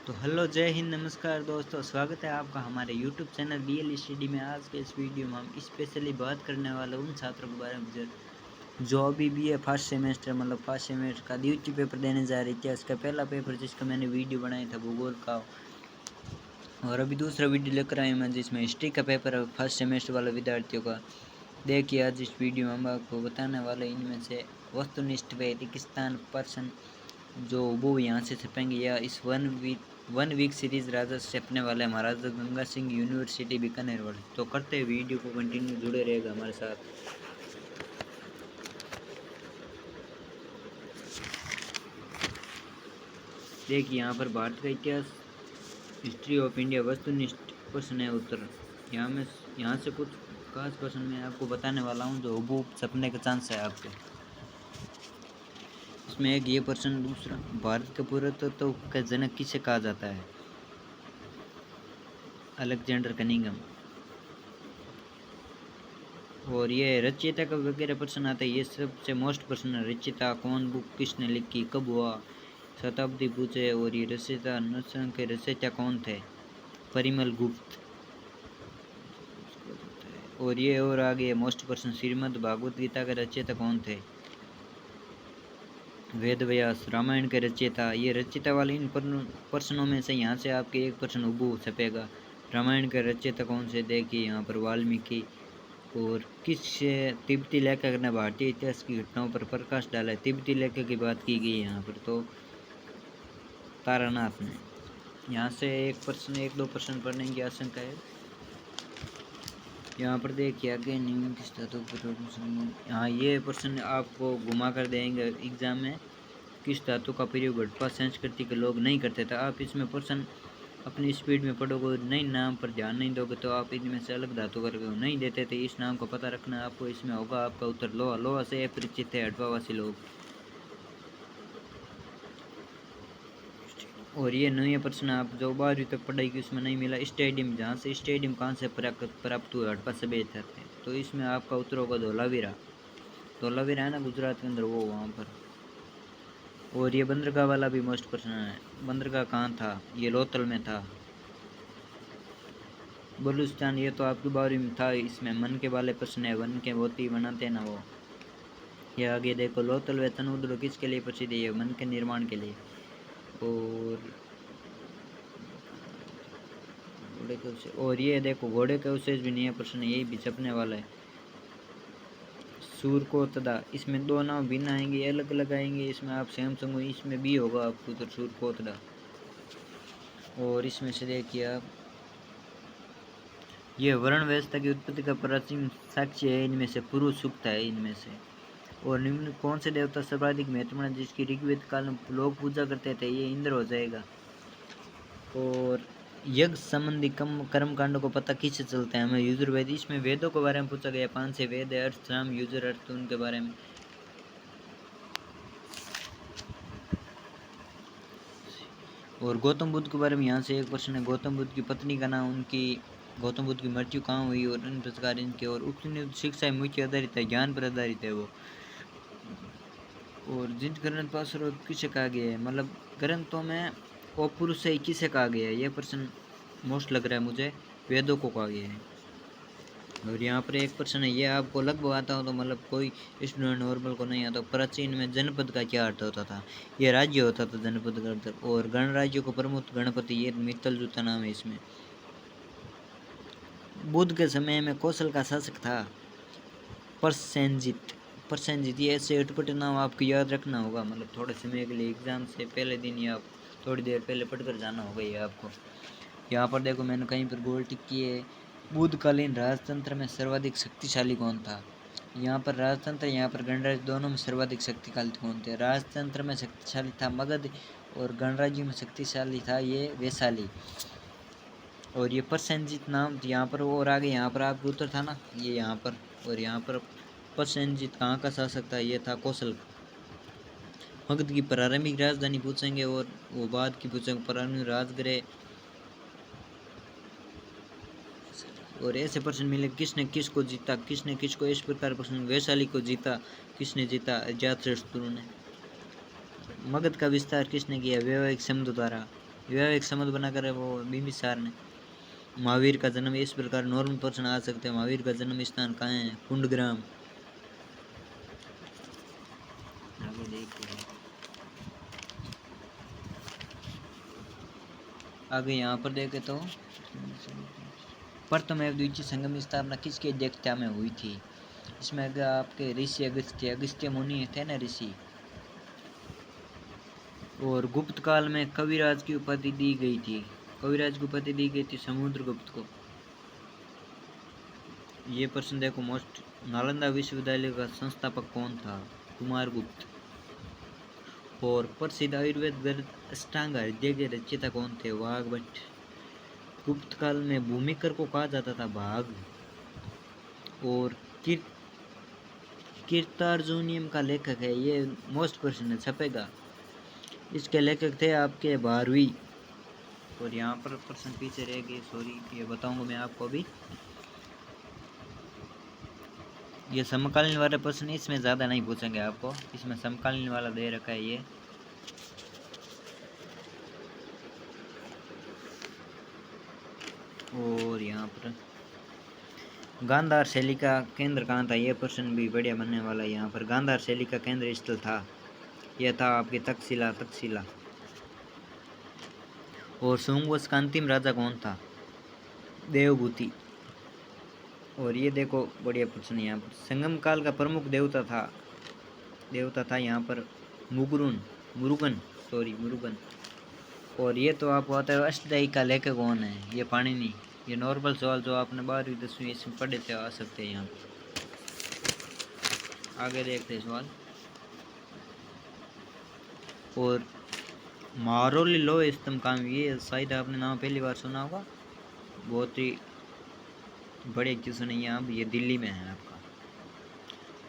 तो हेलो, जय हिंद, नमस्कार दोस्तों। स्वागत है आपका हमारे यूट्यूब चैनल BL स्टडी में। आज के इस वीडियो में हम स्पेशली बात करने वाले उन छात्रों के बारे में जो अभी BA फर्स्ट सेमेस्टर मतलब फर्स्ट सेमेस्टर का द्वितीय पेपर देने जा रही थी। इसका पहला पेपर जिसका मैंने वीडियो बनाया था भूगोल का, और अभी दूसरा वीडियो लेकर आए मैं जिसमें हिस्ट्री का पेपर है फर्स्ट सेमेस्टर वाले विद्यार्थियों का। देखिए, आज इस वीडियो में हम आपको बताने वाले इनमें से वस्तुनिष्ठ व रेगिस्तान पर्सन जो वो यहाँ से छपेंगे, या इस वन वीक सीरीज राजा से छपने वाले महाराजा गंगा सिंह यूनिवर्सिटी बीकानेर वाले। तो करते हैं वीडियो को कंटिन्यू, जुड़े रहेगा हमारे साथ। देखिए, यहाँ पर भारत का इतिहास, हिस्ट्री ऑफ इंडिया, वस्तुनिष्ठ प्रश्न है उत्तर। यहाँ से कुछ खास प्रश्न मैं आपको बताने वाला हूँ जो हूबहू छपने का चांस है आपके। इसमें एक ये प्रश्न, दूसरा, भारत के पुरातत्व का जनक किसे कहा जाता है? Alexander Cunningham. और ये रचयिता का वगैरह प्रश्न आता है, ये सबसे मोस्ट प्रश्न है। रचयिता कौन, बुक किसने लिखी, कब हुआ, शताब्दी पूछे। और ये रचयिता नरसंग के रचयिता कौन थे? परिमल गुप्त। और ये और आगे मोस्ट प्रश्न, श्रीमद् भागवत गीता के रचयिता कौन थे? वेद व्यास। रामायण के रचयिता, ये रचयिता वाले इन प्रश्नों में से यहाँ से आपके एक प्रश्न हूबहू छपेगा। रामायण के रचयिता कौन से? देखिए यहाँ पर वाल्मीकि। और किस तिब्बती लेखक ने भारतीय इतिहास की घटनाओं पर प्रकाश डाला है? तिब्बती लेखक की बात की गई है यहाँ पर, तो तारानाथ ने। यहाँ से एक दो प्रश्न पढ़ने की आशंका है। यहाँ पर देखिए आगे, निम्न किस धातु पर, हाँ ये प्रश्न आपको घुमा कर देंगे एग्जाम में। किस धातु का प्रयोग हड़प्पा संस्कृति के लोग नहीं करते थे? आप इसमें प्रश्न अपनी स्पीड में पढ़ोगे, नई नाम पर ध्यान नहीं दोगे तो आप इनमें से अलग धातु करके नहीं देते थे। इस नाम को पता रखना आपको। इसमें होगा आपका उत्तर लोहा। लोहा से परिचित है हड़प्पावासी लोग। और ये नए प्रश्न आप जो 12वीं तक पढ़ाई की उसमें नहीं मिला, स्टेडियम, जहाँ से स्टेडियम कहाँ से प्राप्त हुआ हड़प्पा सभ्यता थे, तो इसमें आपका उत्तर होगा धोलावीरा। धोलावीरा है ना गुजरात के अंदर, वो वहाँ पर। और ये बंदरगाह वाला भी मोस्ट प्रश्न है। बंदरगाह कहाँ था? ये लोथल में था। बलूचिस्तान, ये तो आपकी 12वीं में था। इसमें मन के वाले प्रश्न है, वन के मोती बनाते हैं ना वो। ये आगे देखो, लोथल व तनूद्र किसके लिए प्रसिद्ध है? मन के निर्माण के लिए। और ये देखो, घोड़े के अवशेष भी नया प्रश्न है, यही भी छपने वाला है। सूरकोतदा, इसमें दो नाम भिन्न आएंगे, अलग अलग आएंगे। इसमें आप सेम समूह, इसमें भी होगा आपको उधर सूरकोतदा। और इसमें से देखिए आप, ये वर्ण व्यवस्था की उत्पत्ति का प्राचीन साक्ष्य है। इनमें से पुरुष सूक्त है इनमें से। और निम्न कौन से देवता सर्वाधिक महत्वपूर्ण है जिसकी ऋग्वेद काल में लोग पूजा करते थे? ये इंद्र हो जाएगा। और यज्ञ संबंधी कर्म कांडों को पता किससे चलता है? हमें यजुर्वेद। इसमें वेदों के बारे में पूछा गया, 5 से वेद है, अर्थ, साम, युजुर, अर्थ, उनके बारे में। और गौतम बुद्ध के बारे में यहाँ से एक प्रश्न है। गौतम बुद्ध की पत्नी का नाम, गौतम बुद्ध की मृत्यु कहाँ हुई और इन प्रकार इनके। और उपनिषद शिक्षा मुख्य आधारित है, ज्ञान पर आधारित है वो। और जिन ग्रंथ पास किसे कहा गया है, मतलब ग्रंथों में पुरुष से किसे कहा गया है? ये प्रश्न मोस्ट लग रहा है मुझे, वेदों को कहा गया है। और यहाँ पर एक प्रश्न है, ये आपको लगभग आता हो तो मतलब कोई स्टूडेंट नॉर्मल को नहीं आता। प्राचीन में जनपद का क्या अर्थ होता था? ये राज्य होता था जनपद का अर्थ। और गणराज्यों को प्रमुख गणपति, ये मित्तल जूता नाम है इसमें। बुद्ध के समय में कौशल का शासक था प्रसेनजित। ये ऐसे अटपटे नाम आपको याद रखना होगा, मतलब थोड़े समय के लिए एग्जाम से पहले दिन या थोड़ी देर पहले पढ़कर जाना होगा ये आपको। यहाँ पर देखो, मैंने कहीं पर गोल टिक की है। बुद्धकालीन राजतंत्र में सर्वाधिक शक्तिशाली कौन था? यहाँ पर राजतंत्र, यहाँ पर गणराज्य, दोनों में सर्वाधिक शक्तिशाली कौन थे? राजतंत्र में शक्तिशाली था मगध, और गणराज्य में शक्तिशाली था ये वैशाली। और ये प्रसेनजित नाम यहाँ पर, और आगे यहाँ पर आपको उत्तर था ना ये यहाँ पर। और यहाँ पर प्रसेनजित कहाँ का शासक था? ये था कौशल का। मगध की प्रारंभिक राजधानी पूछेंगे, और वो बाद की पूछेंगे, प्रारंभिक राजगृह। और ऐसे प्रश्न मिले, किसने किसको जीता, किसने किसको, इस प्रकार प्रश्न। वैशाली को जीता, किसने जीता? अजातशत्रु ने। मगध का विस्तार किसने किया? वैवाहिक संबंध द्वारा। वैवाहिक संबंध बनाकर वो बिंबिसार ने। महावीर का जन्म, इस प्रकार नॉर्मल प्रश्न आ सकते हैं। महावीर का जन्म स्थान कहाँ है? कुंडग्राम। आगे देखिए, आगे यहाँ पर देखे तो प्रथम एवं द्वितीय संगम की स्थापना किसकी अध्यक्षता में हुई थी? इसमें अगर आपके ऋषि अगस्त्य मुनि थे ना, ऋषि। और गुप्त काल में कविराज की उपाधि दी गई थी, कविराज की उपाधि दी गई थी समुद्रगुप्त को। ये प्रश्न देखो मोस्ट। नालंदा विश्वविद्यालय का संस्थापक कौन था? कुमार गुप्त। और प्रसिद्ध आयुर्वेद ग्रंथ अष्टांग हृदय के रचयिता कौन थे? वाघभट्ट। गुप्त काल में भूमिकर को कहा जाता था भाग। और कीर्तार्जुनियम का लेखक है, ये मोस्ट प्रश्न है, छपेगा। इसके लेखक थे आपके भारवी। और यहाँ पर प्रश्न पीछे रह गए, सॉरी, ये बताऊंगा मैं आपको अभी। ये समकालीन वाले प्रश्न इसमें ज़्यादा नहीं पूछेंगे आपको, इसमें समकालीन वाला दे रखा है ये। और यहाँ पर गांधार शैली का केंद्र कहाँ था? ये प्रश्न भी बढ़िया बनने वाला है। यहाँ पर गांधार शैली का केंद्र स्थल था, यह था आपकी तक्षशिला। और सोमवंश का अंतिम राजा कौन था? देवभूति। और ये देखो बढ़िया प्रश्न यहाँ पर, संगम काल का प्रमुख देवता था यहाँ पर मुरुगन। और ये तो आपको आता है अष्टदई का लेखक कौन है? ये पाणिनि। ये नॉर्मल सवाल जो आपने 12वीं 10वीं इसमें पढ़े थे आ सकते हैं यहाँ पर। आगे देखते हैं सवाल। और मारोली लोह स्तंभ कहाँ? ये शायद आपने नाम पहली बार सुना होगा, बहुत ही बड़े क्वेश्चन है यहाँ। ये दिल्ली में है आपका।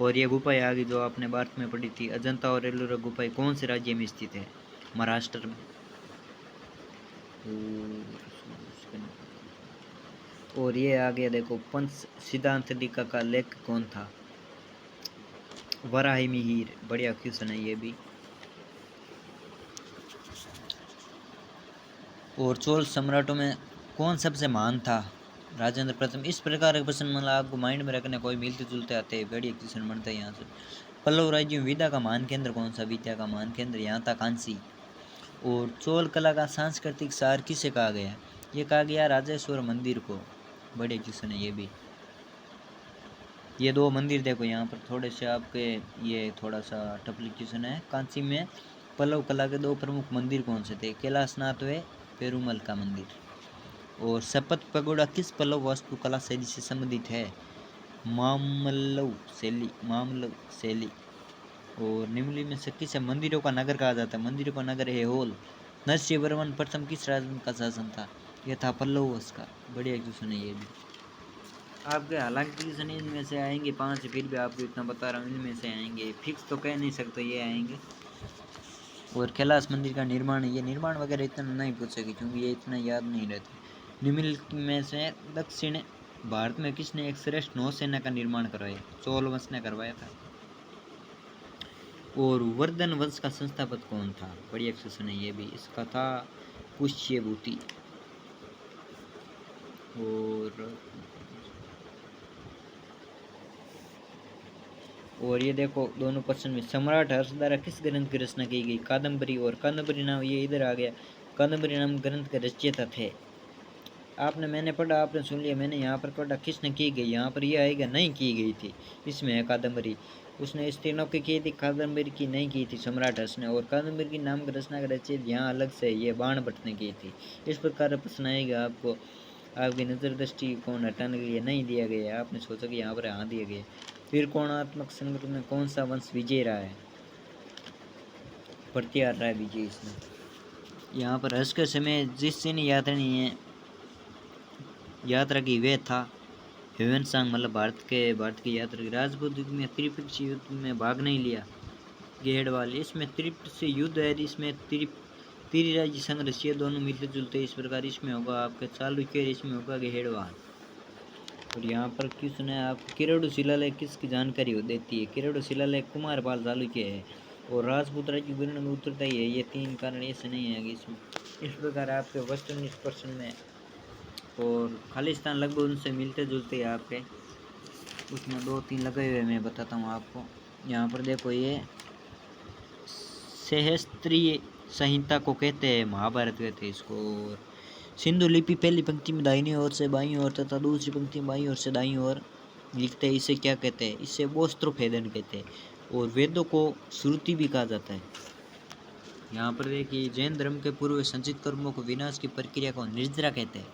और ये गुफाएं आ गई जो आपने भारत में पढ़ी थी, अजंता और एलोरा गुफाएं कौन से राज्य में स्थित है? महाराष्ट्र में। और ये आ गया देखो, पंच सिद्धांतलिका का लेखक कौन था? वराही मिहिर। बढ़िया क्वेश्चन है ये भी। और चोल सम्राटों में कौन सबसे महान था? राजेंद्र प्रथम। इस प्रकार के प्रश्न मतलब आपको माइंड में रखने, कोई मिलते जुलते आते हैं, बढ़िया क्वेश्चन बनता है यहाँ से। पल्लव राज्य में विद्या का महान केंद्र कौन सा? विद्या का महान केंद्र यहाँ था कांसी। और चोल कला का सांस्कृतिक सार किसे कहा गया? ये कहा गया राजेश्वर मंदिर को। बढ़िया क्वेश्चन है ये भी। ये दो मंदिर देखो यहाँ पर थोड़े से आपके, ये थोड़ा सा टफली क्वेश्चन है। कांची में पल्लव कला के दो प्रमुख मंदिर कौन से थे? कैलाशनाथ व पेरुमल का मंदिर। और शपथ पगोड़ा किस पल्लव वास्तुकला शैली से संबंधित है? मामल्लव शैली। और निम्नलिखित में से किसे मंदिरों का नगर कहा जाता है? मंदिरों का नगर ऐहोल। नरसिंहवर्मन प्रथम किस राज्य का शासन था? यह था पल्लव वंश का। बढ़िया क्वेश्चन है ये भी आपके। हालांकि क्वेश्चन इनमें से आएंगे 5, फिर भी आपको इतना बता रहा हूँ, इनमें से आएंगे, फिक्स तो कह नहीं सकते ये आएंगे। और कैलाश मंदिर का निर्माण, ये निर्माण वगैरह इतना नहीं पूछेगी क्योंकि ये इतना याद नहीं रहते। निम्नलिखित में से दक्षिण भारत में किसने एक श्रेष्ठ नौसेना का निर्माण करवाया? चोल वंश ने करवाया था। और वर्धन वंश का संस्थापक कौन था? बढ़िया क्वेश्चन है ये भी। इसका था पुष्यभूति। और ये देखो दोनों प्रश्न में, सम्राट हर्ष द्वारा किस ग्रंथ की रचना की गई? कादम्बरी। और कादम्बरी नाम, ये इधर आ गया, कादम्बरी नाम ग्रंथ के रचयिता थे। मैंने पढ़ा, आपने सुन लिया, मैंने यहाँ पर पढ़ा किसने की गई, यहाँ पर ये आएगा नहीं की गई थी, इसमें है कादम्बरी। उसने स्त्रीनों की थी, कादम्बरी की नहीं की थी सम्राट हर्ष ने। और कादम्बरी की नाम रचना का रचयिता यहाँ अलग से ये बाण भट्ट ने की थी। इस प्रकार प्रश्न आएगा आपको, आपकी नज़र दृष्टि कौन हटाने के लिए नहीं दिया गया है। आपने सोचा कि यहाँ पर हाँ दिया गया। फिर कोणात्मक संघर्ष में कौन सा वंश विजय रहा है? प्रत्यार रहा है विजय इसमें। यहाँ पर हर्ष के समय जिस सैन्य यात्रा की वे था ह्वेनसांग, मतलब भारत की यात्रा की। राजपूत युद्ध में त्रिपिट युद्ध में भाग नहीं लिया, गेहड़वाल। इसमें त्रिपिट से युद्ध है, इसमें त्रिराज्य संघर्ष, ये दोनों मिलते जुलते। इस प्रकार इसमें होगा आपके चालुक्य, इसमें होगा गेहड़वाल। और यहाँ पर क्वेश्चन है आप, किरडू शिलालेख किसकी जानकारी देती है? किरडू शिलालेख कुमारपाल चालुक्य है। और राजपूत राज्य में उत्तरदायी है, ये 3 कारण ऐसे नहीं है इसमें। इस प्रकार आपके वेस्टर्निस्ट पर्सन में और खालिस्तान लगभग उनसे मिलते जुलते हैं आपके, उसमें 2-3 लगे हुए मैं बताता हूँ आपको। यहाँ पर देखो ये सहस्त्रीय संहिता को कहते हैं, महाभारत कहते हैं इसको। और सिंधु लिपि पहली पंक्ति में दाहिनी ओर से बाईं ओर तथा दूसरी पंक्ति में बाईं ओर से दाईं ओर लिखते हैं। इसे क्या कहते हैं? इसे वस्त्रोभेदन कहते हैं। और वेदों को श्रुति भी कहा जाता है। यहाँ पर देखिए जैन धर्म के पूर्व संचित कर्मों को विनाश की प्रक्रिया को निर्जरा कहते हैं।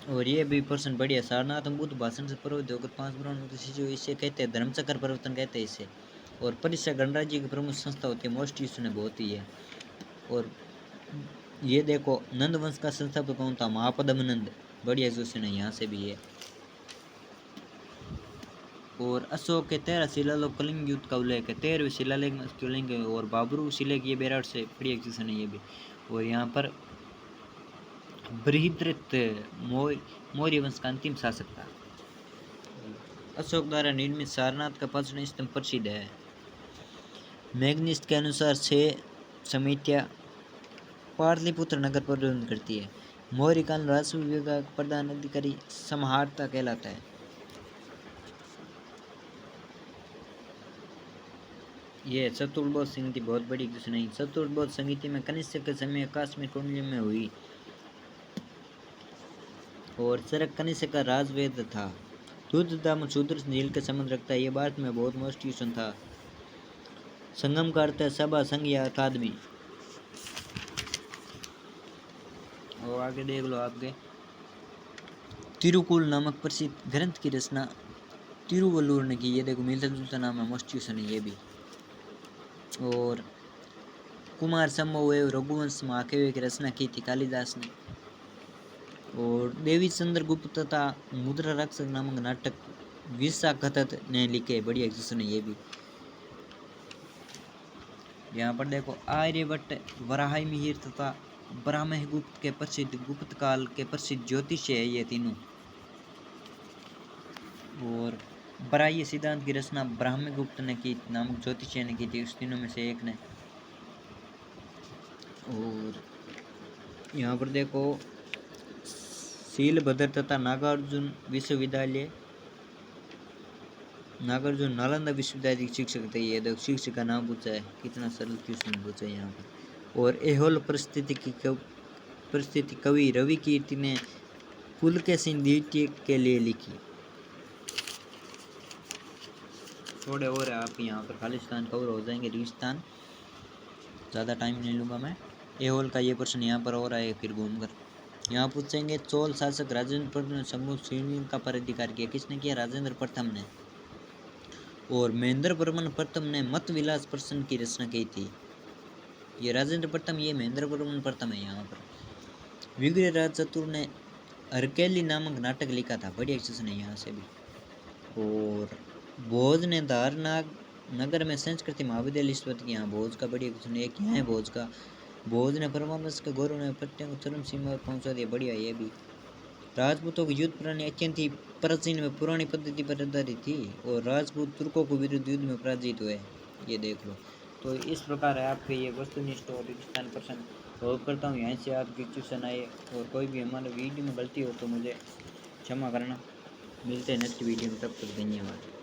और ये भी पर्सन बढ़िया। सारनाथ बुद्ध भाषण से प्रभावित होकर 5 ब्राह्मण इसे कहते हैं धर्मचक्र परिवर्तन कहते हैं इसे। और परिषद गणराज्य की प्रमुख संस्था होती है, मोस्ट यूज ने बहुत ही है। और ये देखो नंद वंश का संस्थापक कौन था? महापद्म नंद, बढ़िया क्वेश्चन है, यहाँ से भी है। और अशोक के 13 शिलालेख कलिंग युद्ध का उल्लेख है, 13वें शिलालेख में कलिंग है। और बाबरू शिलालेख ये बेराट से बढ़िया क्वेश्चन है ये भी। और यहाँ पर बृहद्रथ मौर्य वंश का अंतिम शासक था। अशोक द्वारा निर्मित सारनाथ का 5वां स्तंभ प्रसिद्ध है। मैग्निस्ट के अनुसार 6 समितियां पाटलिपुत्र नगर पर प्रबंध करती है। मौर्य काल राजस्व विभाग प्रधान अधिकारी समहारता कहलाता है। यह चतुर्बोध समिति बहुत बड़ी कुछ नहीं। चतुर्बोध समिति में कनिष्क के समय काश्मीर कुंडली में हुई। और चरक कनिष्क का राजवेद था। दूधधाम शूद्र झील के संबंध रखता है। यह भारत में बहुत मोस्ट ट्यूशन था। संगम का अर्थ है सभा, संघ या अकादमी। और आगे देख लो आपके तिरुकुल नामक प्रसिद्ध ग्रंथ की रचना तिरुवल्लुवर ने की। ये देखो मिलता जुलता नाम है, मोस्ट ट्यूशन है ये भी। और कुमार संभव एवं रघुवंश महाकाव्य की रचना की थी कालिदास ने। और देवी चंद्र गुप्त तथा मुद्रा राक्षस नामक नाटक विशाखदत्त ने लिखे, बढ़िया क्वेश्चन है ये भी। यहाँ पर देखो आर्यभट्ट, वराह मिहिर तथा ब्रह्मगुप्त के प्रसिद्ध गुप्त काल के प्रसिद्ध ज्योतिष है ये तीनों। और बराह्य सिद्धांत की रचना ब्रह्मगुप्त ने की नामक ज्योतिषी ने की थी, उस तीनों में से एक ने। और यहाँ पर देखो शीलभद्र तथा नागार्जुन विश्वविद्यालय, नागार्जुन नालंदा विश्वविद्यालय के शिक्षक थे। ये देखो शिक्षक का नाम पूछा है, कितना सरल क्वेश्चन पूछा है यहाँ पर। और एहोल परिस्थिति कवि रवि कीर्ति ने पुलकेशिन द्वितीय के लिए लिखी। थोड़े और आप यहाँ पर खालिस्तान कवर हो जाएंगे, रिविस्तान ज़्यादा टाइम नहीं लूँगा मैं। एहोल का ये प्रश्न यहाँ पर और आए फिर घूमकर। यहाँ पूछेंगे चोल शासक राजेंद्र प्रथम ने समूह श्रेणी का पराधिकार किया। किसने किया? राजेंद्र प्रथम ने। और महेंद्र वर्मन प्रथम ने मत विलास प्रश्न की रचना की थी। ये राजेंद्र प्रथम, ये महेंद्र वर्मन प्रथम है। यहाँ पर विग्रहराज चतुर ने अरकेली नामक नाटक लिखा था, बढ़िया क्वेश्चन है यहाँ से भी। और भोज ने धारनाग नगर में संस्कृति महाविद्यालय स्थापित किया। भोज का बढ़िया क्वेश्चन है, क्या है भोज का? भोज ने परमावश के गौरव ने प्रत्येक चरम सीमा पर पहुंचा दिया, बढ़िया ये भी। राजपूतों की युद्ध प्रणाली अत्यंत ही प्राचीन में पुरानी पद्धति पर आधारित थी। और राजपूत तुर्कों को विरुद्ध युद्ध में पराजित हुए, ये देख लो। तो इस प्रकार है आपके ये वस्तुनिष्ठ और पाकिस्तान पर्सन। होप करता हूँ यहाँ से आपके क्वेश्चन आए। और कोई भी हमारे वीडियो में गलती हो तो मुझे क्षमा करना। मिलते हैं नेक्स्ट वीडियो में, तब तक धन्यवाद।